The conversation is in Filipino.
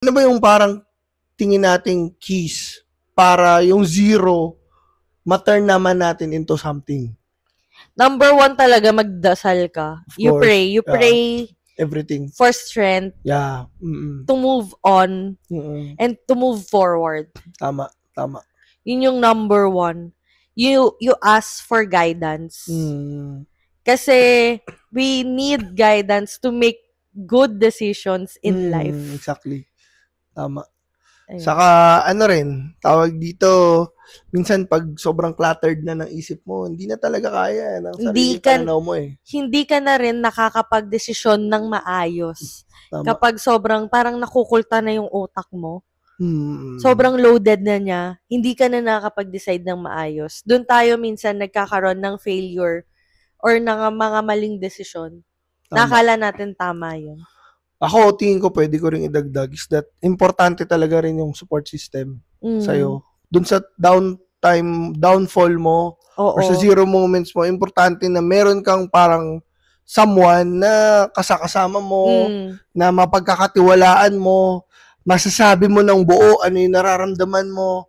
Ano ba yung parang tingin nating keys para yung zero ma-turn naman natin into something? Number 1 talaga, magdasal ka. Of You course. pray. You pray Everything. for strength Yeah. to move on and to move forward. Tama. Tama. Yun yung number 1. You ask for guidance. Kasi we need guidance to make good decisions in life. Exactly. Tama. Ayun. Saka, ano rin, tawag dito, minsan pag sobrang cluttered na ng isip mo, hindi na talaga kaya ng sarili pananaw mo eh. Hindi ka na rin nakakapag-desisyon ng maayos. Tama. Kapag sobrang parang nakukulta na yung utak mo, sobrang loaded na niya, hindi ka na nakakapag-decide ng maayos. Doon tayo minsan nagkakaroon ng failure or ng mga maling desisyon. Nakala natin tama yun. Ako, tingin ko pwede ko rin idagdag is that importante talaga rin yung support system sa'yo. Doon sa downfall mo, or sa zero moments mo, importante na meron kang parang someone na kasama mo, na mapagkakatiwalaan mo, masasabi mo ng buo ano yung nararamdaman mo,